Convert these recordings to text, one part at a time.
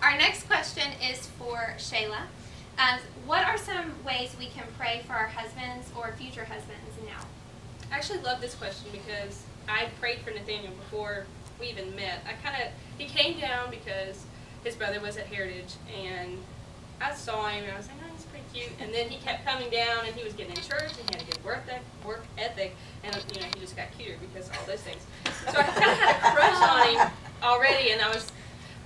Our next question is for Shayla. What are some ways we can pray for our husbands or future husbands now? I actually love this question because I prayed for Nathaniel before we even met. He came down because his brother was at Heritage, and I saw him and I was like, oh, he's pretty cute. And then he kept coming down, and he was getting in church, and he had a good work ethic, and he just got cuter because of all those things. So I kind of had a crush on him already,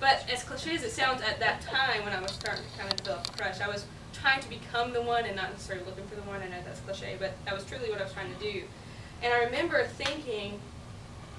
but as cliche as it sounds, at that time when I was starting to kind of develop a crush, I was trying to become the one and not necessarily looking for the one. I know that's cliche, but that was truly what I was trying to do. And I remember thinking,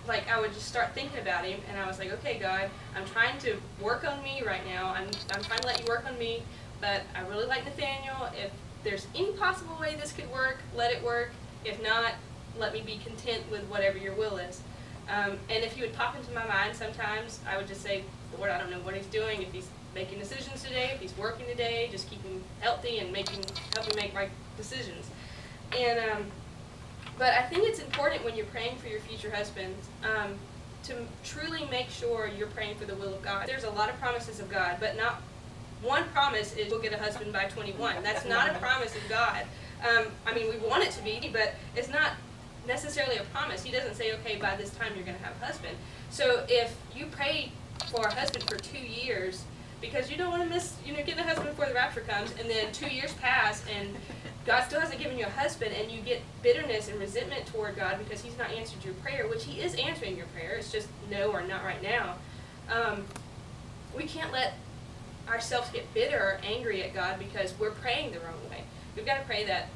like, I would just start thinking about him, and I was like, okay, God, I'm trying to work on me right now. I'm trying to let you work on me, but I really like Nathaniel. If there's any possible way this could work, let it work. If not, let me be content with whatever your will is. And if he would pop into my mind sometimes, I would just say, Lord, I don't know what he's doing, if he's making decisions today, if he's working today, just keep him healthy and help him make right decisions. And but I think it's important when you're praying for your future husband to truly make sure you're praying for the will of God. There's a lot of promises of God, but not one promise is you'll get a husband by 21. That's not a promise of God. We want it to be, but it's not necessarily a promise. He doesn't say, okay, by this time you're going to have a husband. So if you pray for a husband for 2 years, because you don't want to miss, getting a husband before the rapture comes, and then 2 years pass, and God still hasn't given you a husband, and you get bitterness and resentment toward God because he's not answered your prayer, which he is answering your prayer, it's just no or not right now. We can't let ourselves get bitter or angry at God because we're praying the wrong way. We've got to pray that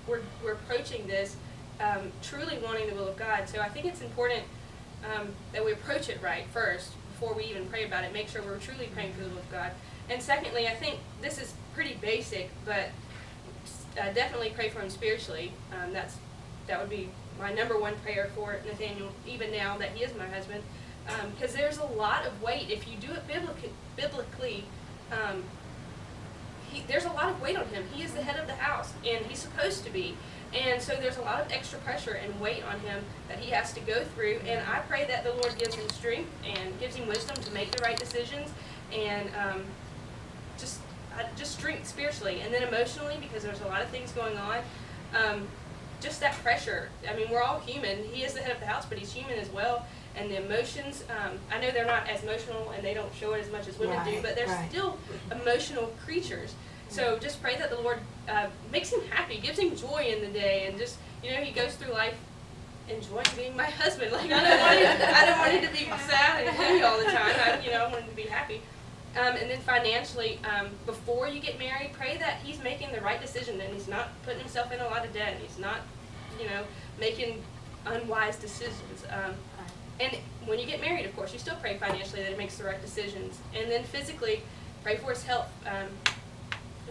we're approaching this truly wanting the will of God. So I think it's important that we approach it right first before we even pray about it. Make sure we're truly praying for the will of God. And secondly, I think this is pretty basic, but definitely pray for him spiritually. That would be my number one prayer for Nathaniel, even now that he is my husband, because there's a lot of weight. If you do it biblically, there's a lot of weight on him. He is the head of the house, and he's supposed to be. And so there's a lot of extra pressure and weight on him that he has to go through. And I pray that the Lord gives him strength and gives him wisdom to make the right decisions, and just strength spiritually. And then emotionally, because there's a lot of things going on, just that pressure. We're all human. He is the head of the house, but he's human as well. And the emotions, I know they're not as emotional and they don't show it as much as women do, but they're still emotional creatures. So just pray that the Lord makes him happy, gives him joy in the day, and just, he goes through life enjoying being my husband. Like, I don't want him to be sad and gloomy all the time. I want him to be happy. And then financially, before you get married, pray that he's making the right decision and he's not putting himself in a lot of debt. He's not, making unwise decisions. And when you get married, of course, you still pray financially that he makes the right decisions. And then physically, pray for his health.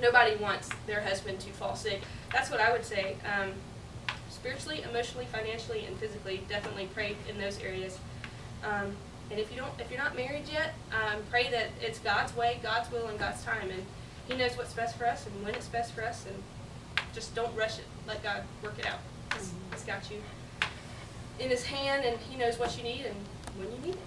Nobody wants their husband to fall sick. That's what I would say. Spiritually, emotionally, financially, and physically, definitely pray in those areas. And if you're not married yet, pray that it's God's way, God's will, and God's time, and he knows what's best for us and when it's best for us, and just don't rush it. Let God work it out. He's got you in his hand, and he knows what you need and when you need it.